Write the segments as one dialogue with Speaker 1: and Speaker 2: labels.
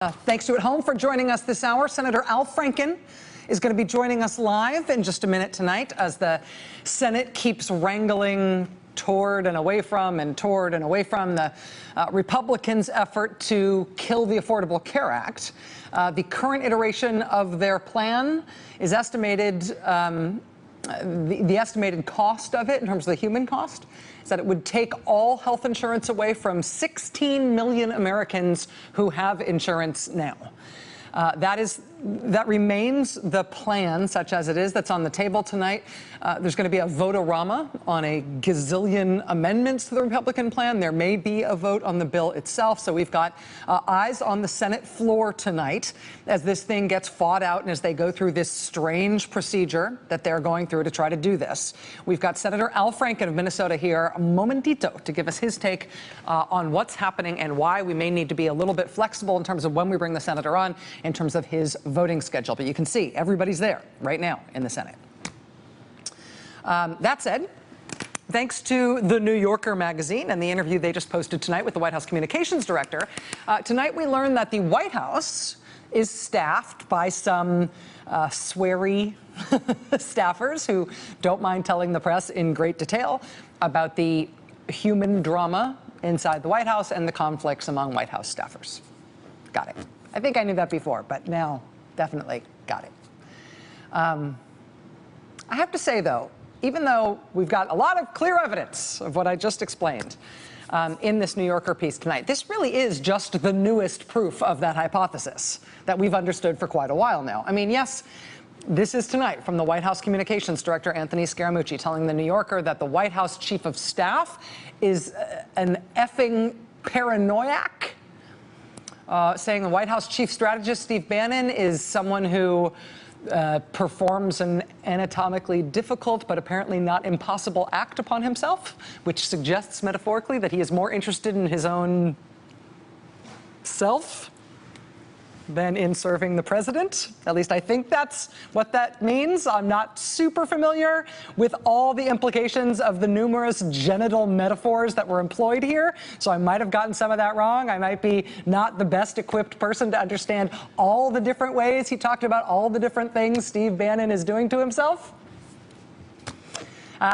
Speaker 1: Thanks to At Home for joining us this hour. Senator Al Franken is going to be joining us live in just a minute tonight as the Senate keeps wrangling toward and away from the Republicans' effort to kill the Affordable Care Act. The current iteration of their plan is estimated, the estimated cost of it in terms of the human cost is that it would take all health insurance away from 16 million Americans who have insurance now. That remains the plan, such as it is, that's on the table tonight. There's going to be a vote-a-rama on a gazillion amendments to the Republican plan. There may be a vote on the bill itself. So we've got eyes on the Senate floor tonight as this thing gets fought out and as they go through this strange procedure that they're going through to try to do this. We've got Senator Al Franken of Minnesota here a momentito to give us his take on what's happening and why we may need to be a little bit flexible in terms of when we bring the senator on, in terms of his voting schedule. But you can see everybody's there right now in the Senate. That said, thanks to the New Yorker magazine and the interview they just posted tonight with the White House communications director, tonight we learned that the White House is staffed by some sweary staffers who don't mind telling the press in great detail about the human drama inside the White House and the conflicts among White House staffers. Got it. I think I knew that before, but now definitely got it. I have to say, though, even though we've got a lot of clear evidence of what I just explained in this New Yorker piece tonight, this really is just the newest proof of that hypothesis that we've understood for quite a while now. I mean, yes, this is tonight from the White House communications director, Anthony Scaramucci, telling the New Yorker that the White House chief of staff is an effing paranoiac. Saying the White House chief strategist, Steve Bannon, is someone who performs an anatomically difficult but apparently not impossible act upon himself, which suggests metaphorically that he is more interested in his own self than in serving the president. At least I think that's what that means. I'm not super familiar with all the implications of the numerous genital metaphors that were employed here, so I might have gotten some of that wrong. I might be not the best equipped person to understand all the different ways he talked about all the different things Steve Bannon is doing to himself.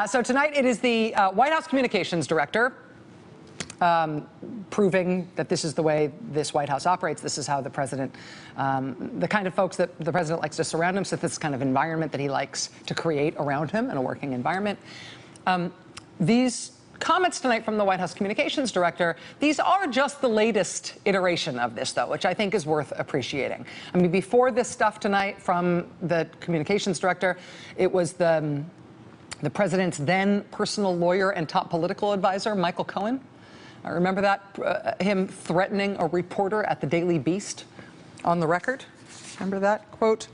Speaker 1: So tonight it is the White House communications director proving that this is the way this White House operates. This is how the president, the kind of folks that the president likes to surround himself with, this kind of environment that he likes to create around him in a working environment. These comments tonight from the White House communications director, these are just the latest iteration of this, though, which I think is worth appreciating. I mean, before this stuff tonight from the communications director, it was the president's then personal lawyer and top political advisor, Michael Cohen. I remember that, him threatening a reporter at the Daily Beast on the record. Remember that quote?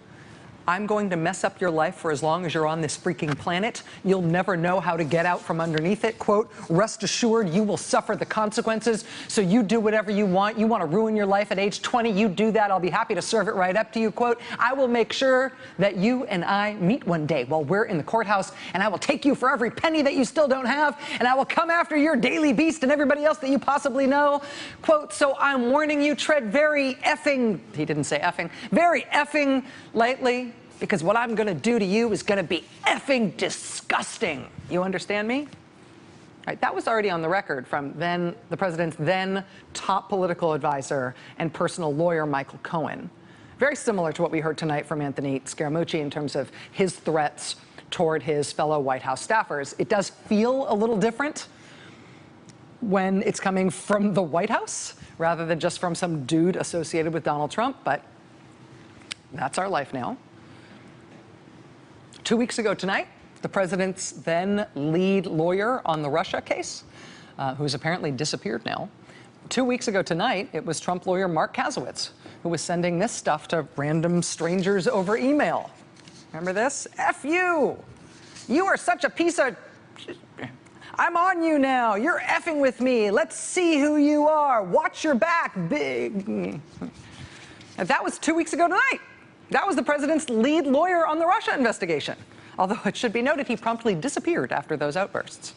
Speaker 1: "I'm going to mess up your life for as long as you're on this freaking planet. You'll never know how to get out from underneath it." Quote, "Rest assured you will suffer the consequences. So you do whatever you want. You want to ruin your life at age 20, you do that. I'll be happy to serve it right up to you." Quote, "I will make sure that you and I meet one day while we're in the courthouse, and I will take you for every penny that you still don't have, and I will come after your Daily Beast and everybody else that you possibly know." Quote, "So I'm warning you, tread very effing," he didn't say effing, "very effing lightly, because what I'm going to do to you is going to be effing disgusting. You understand me?" Right, that was already on the record from the president's then top political advisor and personal lawyer, Michael Cohen. Very similar to what we heard tonight from Anthony Scaramucci in terms of his threats toward his fellow White House staffers. It does feel a little different when it's coming from the White House rather than just from some dude associated with Donald Trump, but that's our life now. 2 weeks ago tonight, the president's then lead lawyer on the Russia case, who's apparently disappeared now. 2 weeks ago tonight, it was Trump lawyer Mark Kasowitz who was sending this stuff to random strangers over email. Remember this? "F you. You are such a piece of... I'm on you now. You're effing with me. Let's see who you are. Watch your back, big." And that was 2 weeks ago tonight. That was the president's lead lawyer on the Russia investigation. Although it should be noted, he promptly disappeared after those outbursts.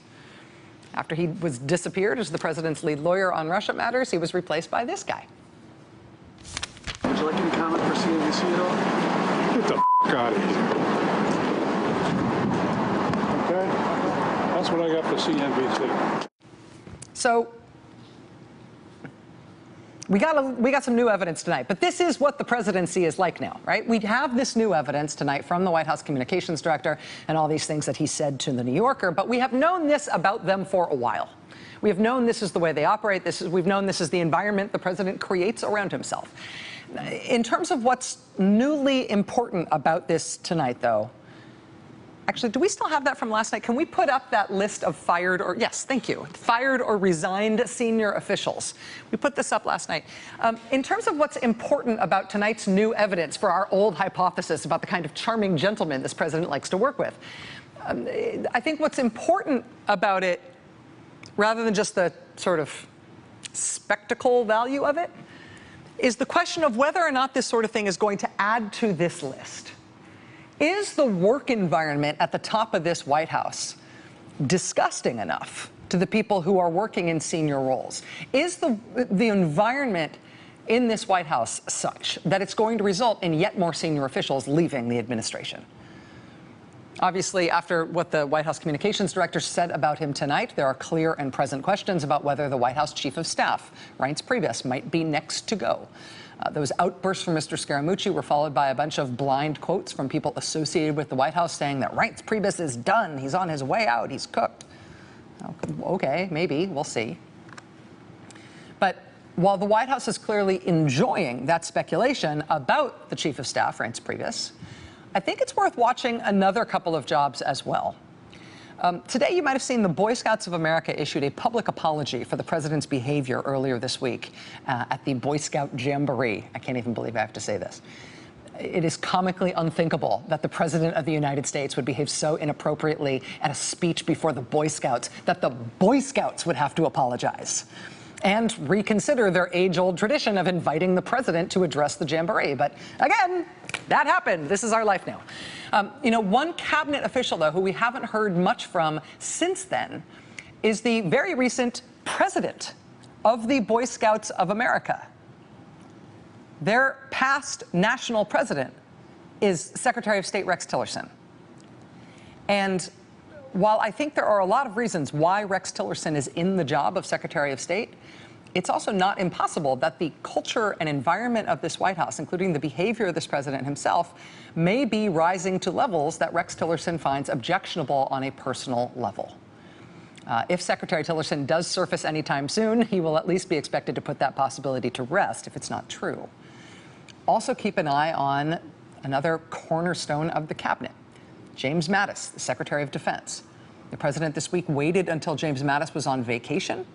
Speaker 1: After he was disappeared as the president's lead lawyer on Russia matters, he was replaced by this guy.
Speaker 2: you like any comment for CNBC at all?
Speaker 3: Get the out of here. Okay? That's what I got for CNBC.
Speaker 1: So we got some new evidence tonight, but this is what the presidency is like now, right? We have this new evidence tonight from the White House communications director and all these things that he said to the New Yorker, but we have known this about them for a while. We have known this is the way they operate. We've known this is the environment the president creates around himself. In terms of what's newly important about this tonight, though, actually, do we still have that from last night? Can we put up that list of fired or, yes, thank you, fired or resigned senior officials? We put this up last night. In terms of what's important about tonight's new evidence for our old hypothesis about the kind of charming gentleman this president likes to work with, I think what's important about it, rather than just the sort of spectacle value of it, is the question of whether or not this sort of thing is going to add to this list. Is the work environment at the top of this White House disgusting enough to the people who are working in senior roles? Is the environment in this White House such that it's going to result in yet more senior officials leaving the administration? Obviously, after what the White House communications director said about him tonight, there are clear and present questions about whether the White House chief of staff, Reince Priebus, might be next to go. Those outbursts from Mr. Scaramucci were followed by a bunch of blind quotes from people associated with the White House saying that Reince Priebus is done. He's on his way out. He's cooked. Okay, maybe. We'll see. But while the White House is clearly enjoying that speculation about the chief of staff, Reince Priebus, I think it's worth watching another couple of jobs as well. Today, you might have seen the Boy Scouts of America issued a public apology for the president's behavior earlier this week at the Boy Scout Jamboree. I can't even believe I have to say this. It is comically unthinkable that the president of the United States would behave so inappropriately at a speech before the Boy Scouts that the Boy Scouts would have to apologize and reconsider their age-old tradition of inviting the president to address the Jamboree. But again, that happened. This is our life now. One cabinet official, though, who we haven't heard much from since then is the very recent president of the Boy Scouts of America. Their past national president is Secretary of State Rex Tillerson. And while I think there are a lot of reasons why Rex Tillerson is in the job of Secretary of State, it's also not impossible that the culture and environment of this White House, including the behavior of this president himself, may be rising to levels that Rex Tillerson finds objectionable on a personal level. If Secretary Tillerson does surface anytime soon, he will at least be expected to put that possibility to rest if it's not true. Also keep an eye on another cornerstone of the cabinet, James Mattis, the Secretary of Defense. The president this week waited until James Mattis was on vacation,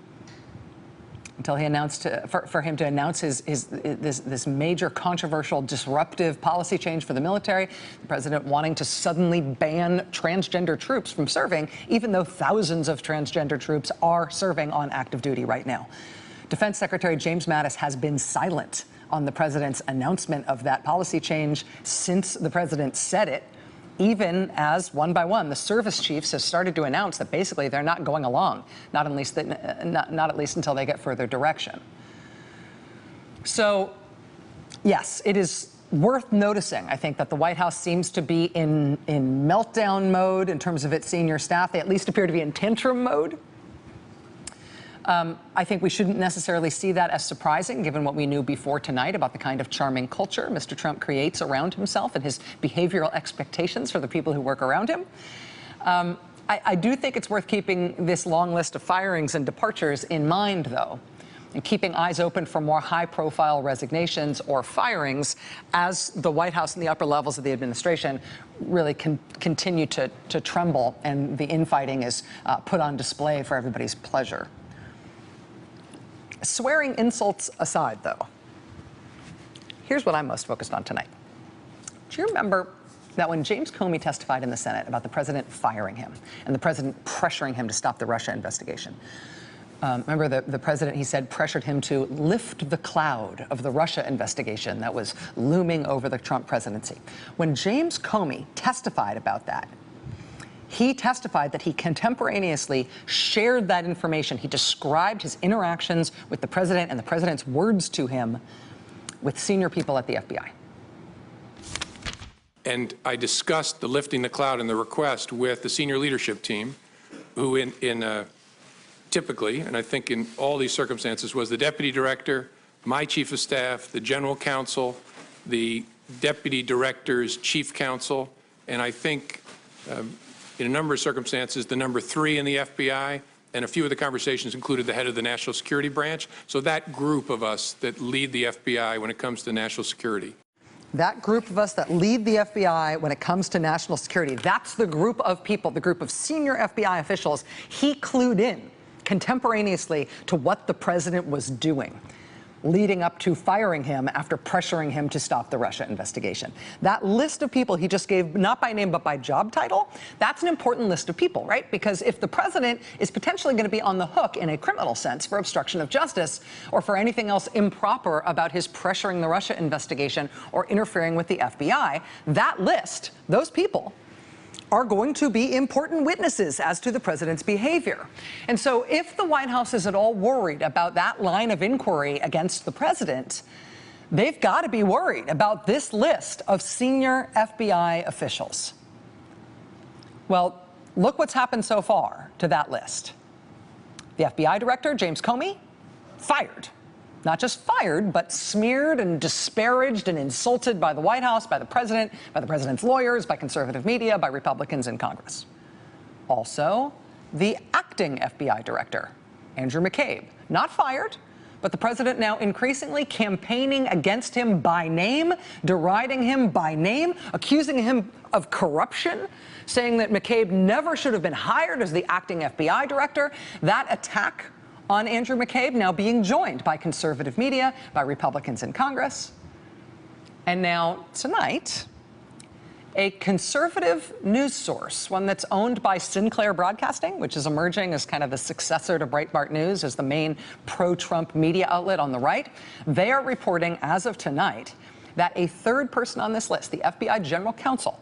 Speaker 1: until he announced for him to announce this major controversial disruptive policy change for the military, the president wanting to suddenly ban transgender troops from serving, even though thousands of transgender troops are serving on active duty right now. Defense Secretary James Mattis has been silent on the president's announcement of that policy change since the president said it, even as, one by one, the service chiefs have started to announce that basically they're not going along, not at least until they get further direction. So, yes, it is worth noticing, I think, that the White House seems to be in meltdown mode in terms of its senior staff. They at least appear to be in tantrum mode. I think we shouldn't necessarily see that as surprising, given what we knew before tonight about the kind of charming culture Mr. Trump creates around himself and his behavioral expectations for the people who work around him. I do think it's worth keeping this long list of firings and departures in mind, though, and keeping eyes open for more high-profile resignations or firings as the White House and the upper levels of the administration really continue to tremble and the infighting is put on display for everybody's pleasure. Swearing insults aside, though, here's what I'm most focused on tonight. Do you remember that when James Comey testified in the Senate about the president firing him and the president pressuring him to stop the Russia investigation? Remember the president, he said, pressured him to lift the cloud of the Russia investigation that was looming over the Trump presidency. When James Comey testified about that, he testified that he contemporaneously shared that information. He described his interactions with the president and the president's words to him with senior people at the FBI.
Speaker 4: And I discussed the lifting the cloud and the request with the senior leadership team, who typically, and I think in all these circumstances, was the deputy director, my chief of staff, the general counsel, the deputy director's chief counsel, and I think in a number of circumstances, the number 3 in the FBI, and a few of the conversations included the head of the National Security Branch. So that group of us that lead the FBI when it comes to national security.
Speaker 1: That group of us that lead the FBI when it comes to national security, that's the group of people, the group of senior FBI officials he clued in contemporaneously to what the president was doing, leading up to firing him after pressuring him to stop the Russia investigation. That list of people he just gave, not by name but by job title, that's an important list of people, right? Because if the president is potentially going to be on the hook in a criminal sense for obstruction of justice or for anything else improper about his pressuring the Russia investigation or interfering with the FBI, that list, those people, are going to be important witnesses as to the president's behavior. And so if the White House is at all worried about that line of inquiry against the president, they've got to be worried about this list of senior FBI officials. Well, look what's happened so far to that list. The FBI director, James Comey, fired. Not just fired, but smeared and disparaged and insulted by the White House, by the president's lawyers, by conservative media, by Republicans in Congress. Also, the acting FBI director, Andrew McCabe, not fired, but the president now increasingly campaigning against him by name, deriding him by name, accusing him of corruption, saying that McCabe never should have been hired as the acting FBI director. That attack on Andrew McCabe now being joined by conservative media, by Republicans in Congress. And now, tonight, a conservative news source, one that's owned by Sinclair Broadcasting, which is emerging as kind of the successor to Breitbart News as the main pro-Trump media outlet on the right, they are reporting as of tonight that a third person on this list, the FBI general counsel,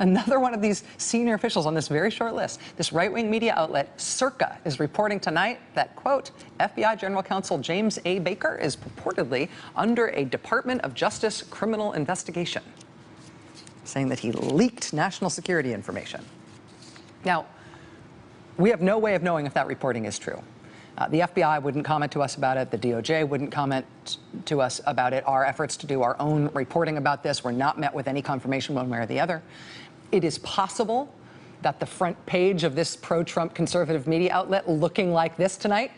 Speaker 1: another one of these senior officials on this very short list, this right-wing media outlet, Circa, is reporting tonight that, quote, FBI General Counsel James A. Baker is purportedly under a Department of Justice criminal investigation, saying that he leaked national security information. Now, we have no way of knowing if that reporting is true. The FBI wouldn't comment to us about it. The DOJ wouldn't comment to us about it. Our efforts to do our own reporting about this were not met with any confirmation one way or the other. It is possible that the front page of this pro-Trump conservative media outlet looking like this tonight,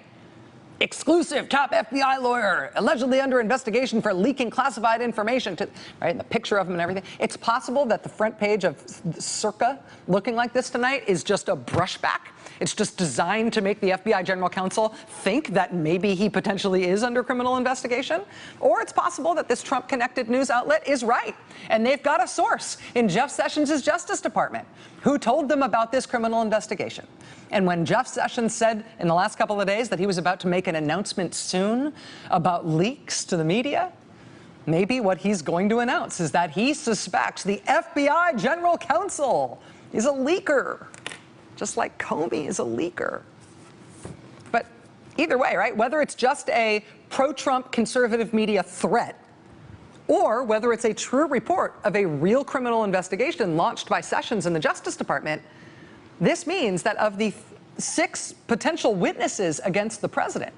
Speaker 1: exclusive top FBI lawyer allegedly under investigation for leaking classified information, right, and the picture of him and everything. It's possible that the front page of Circa looking like this tonight is just a brushback. It's just designed to make the FBI general counsel think that maybe he potentially is under criminal investigation. Or it's possible that this Trump-connected news outlet is right, and they've got a source in Jeff Sessions' Justice Department who told them about this criminal investigation. And when Jeff Sessions said in the last couple of days that he was about to make an announcement soon about leaks to the media, maybe what he's going to announce is that he suspects the FBI general counsel is a leaker, just like Comey is a leaker. But either way, right, whether it's just a pro-Trump conservative media threat or whether it's a true report of a real criminal investigation launched by Sessions in the Justice Department, this means that of the 6 potential witnesses against the president,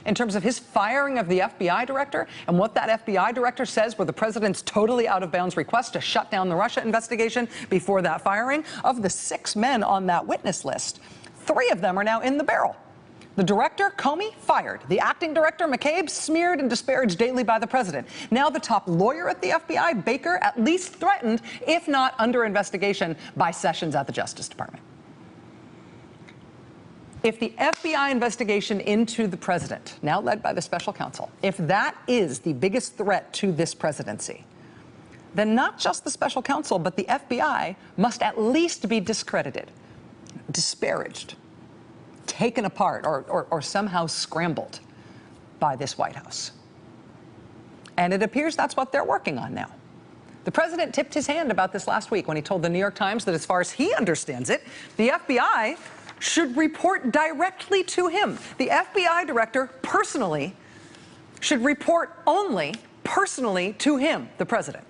Speaker 1: in terms of his firing of the FBI director and what that FBI director says were the president's totally out of bounds request to shut down the Russia investigation before that firing, of the 6 men on that witness list, 3 of them are now in the barrel. The director, Comey, fired. The acting director, McCabe, smeared and disparaged daily by the president. Now the top lawyer at the FBI, Baker, at least threatened, if not under investigation by Sessions at the Justice Department. If the FBI investigation into the president, now led by the special counsel, if that is the biggest threat to this presidency, then not just the special counsel, but the FBI must at least be discredited, disparaged, taken apart, or somehow scrambled by this White House. And it appears that's what they're working on now. The president tipped his hand about this last week when he told the New York Times that as far as he understands it, the FBI should report directly to him. The FBI director personally should report only personally to him, the president.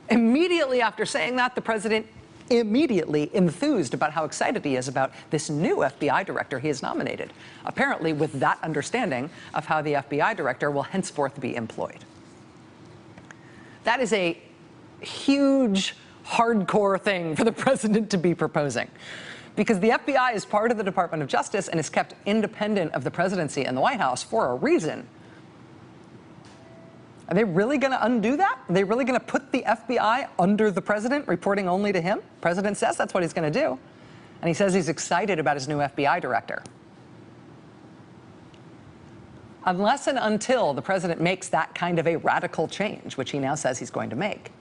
Speaker 1: Immediately after saying that, the president immediately enthused about how excited he is about this new FBI director he has nominated, apparently with that understanding of how the FBI director will henceforth be employed. That is a huge, hardcore thing for the president to be proposing, because the FBI is part of the Department of Justice and is kept independent of the presidency and the White House for a reason. Are they really going to undo that? Are they really going to put the FBI under the president, reporting only to him? The president says that's what he's going to do. And he says he's excited about his new FBI director. Unless and until the president makes that kind of a radical change, which he now says he's going to make,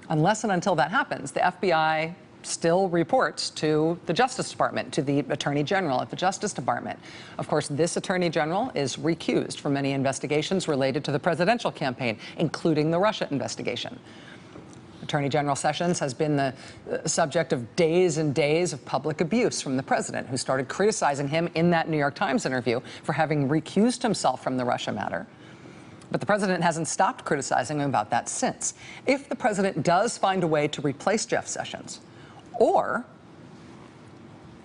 Speaker 1: unless and until that happens, the FBI still reports to the Justice Department, to the Attorney General at the Justice Department. Of course, this Attorney General is recused from many investigations related to the presidential campaign, including the Russia investigation. Attorney General Sessions has been the subject of days and days of public abuse from the president, who started criticizing him in that New York Times interview for having recused himself from the Russia matter. But the president hasn't stopped criticizing him about that since. If the president does find a way to replace Jeff Sessions, or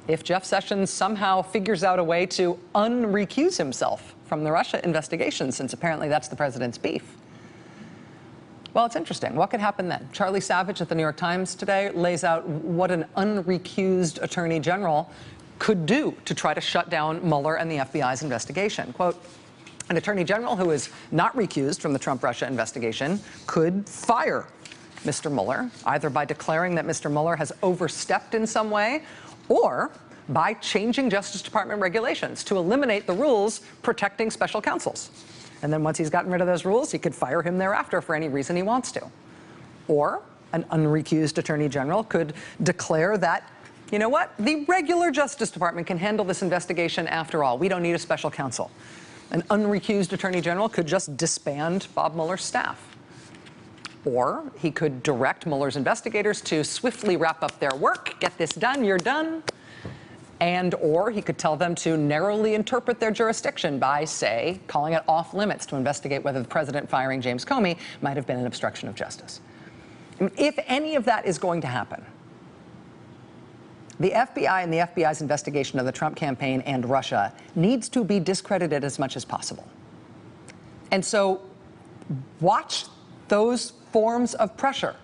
Speaker 1: if Jeff Sessions somehow figures out a way to unrecuse himself from the Russia investigation, since apparently that's the president's beef, well, it's interesting. What could happen then? Charlie Savage at the New York Times today lays out what an unrecused attorney general could do to try to shut down Mueller and the FBI's investigation. Quote, an attorney general who is not recused from the Trump-Russia investigation could fire Mr. Mueller, either by declaring that Mr. Mueller has overstepped in some way, or by changing Justice Department regulations to eliminate the rules protecting special counsels. And then once he's gotten rid of those rules, he could fire him thereafter for any reason he wants to. Or an unrecused attorney general could declare that, you know what, the regular Justice Department can handle this investigation after all. We don't need a special counsel. An unrecused attorney general could just disband Bob Mueller's staff. Or he could direct Mueller's investigators to swiftly wrap up their work, get this done, you're done. Or he could tell them to narrowly interpret their jurisdiction by, say, calling it off limits to investigate whether the president firing James Comey might have been an obstruction of justice. If any of that is going to happen, the FBI and the FBI's investigation of the Trump campaign and Russia needs to be discredited as much as possible. And so watch those forms of pressure.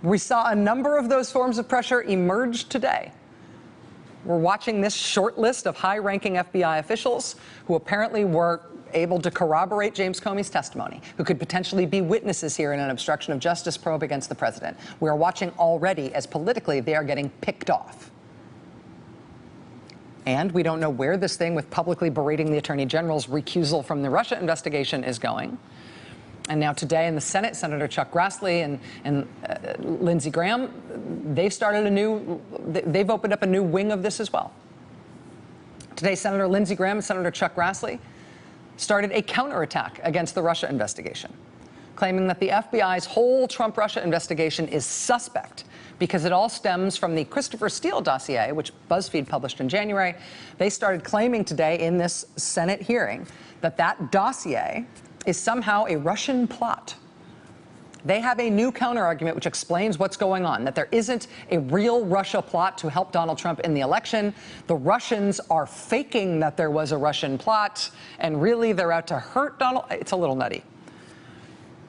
Speaker 1: We saw a number of those forms of pressure emerge today. We're watching this short list of high-ranking FBI officials who apparently were able to corroborate James Comey's testimony, who could potentially be witnesses here in an obstruction of justice probe against the president. We are watching already as politically they are getting picked off. And we don't know where this thing with publicly berating the Attorney General's recusal from the Russia investigation is going. And now today in the Senate, Senator Chuck Grassley and Lindsey Graham, they've opened up a new wing of this as well. Today, Senator Lindsey Graham and Senator Chuck Grassley started a counterattack against the Russia investigation, claiming that the FBI's whole Trump-Russia investigation is suspect because it all stems from the Christopher Steele dossier, which BuzzFeed published in January. They started claiming today in this Senate hearing that that dossier is somehow a Russian plot. They have a new counterargument which explains what's going on, that there isn't a real Russia plot to help Donald Trump in the election. The Russians are faking that there was a Russian plot, and really they're out to hurt Donald. It's a little nutty.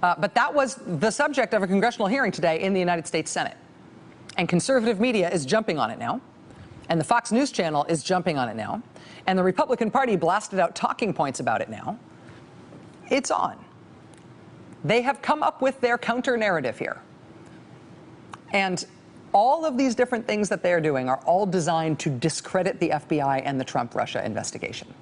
Speaker 1: But that was the subject of a congressional hearing today in the United States Senate. And conservative media is jumping on it now. And the Fox News Channel is jumping on it now. And the Republican Party blasted out talking points about it now. It's on. They have come up with their counter-narrative here. And all of these different things that they are doing are all designed to discredit the FBI and the Trump-Russia investigation.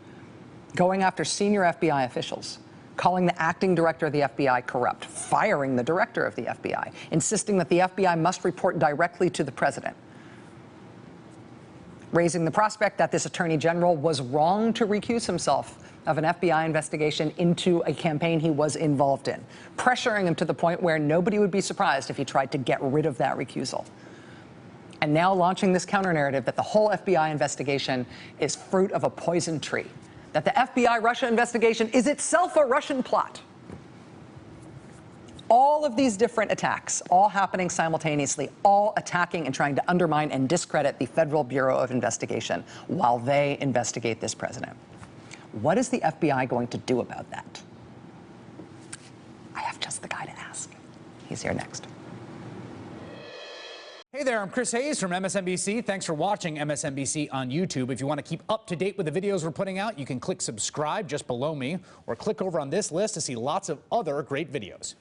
Speaker 1: Going after senior FBI officials, calling the acting director of the FBI corrupt, firing the director of the FBI, insisting that the FBI must report directly to the president, raising the prospect that this attorney general was wrong to recuse himself of an FBI investigation into a campaign he was involved in, pressuring him to the point where nobody would be surprised if he tried to get rid of that recusal. And now launching this counter-narrative that the whole FBI investigation is fruit of a poison tree, that the FBI Russia investigation is itself a Russian plot. All of these different attacks, all happening simultaneously, all attacking and trying to undermine and discredit the Federal Bureau of Investigation while they investigate this president. What is the FBI going to do about that? I have just the guy to ask. He's here next.
Speaker 5: Hey there, I'm Chris Hayes from MSNBC. Thanks for watching MSNBC on YouTube. If you want to keep up to date with the videos we're putting out, you can click subscribe just below me or click over on this list to see lots of other great videos.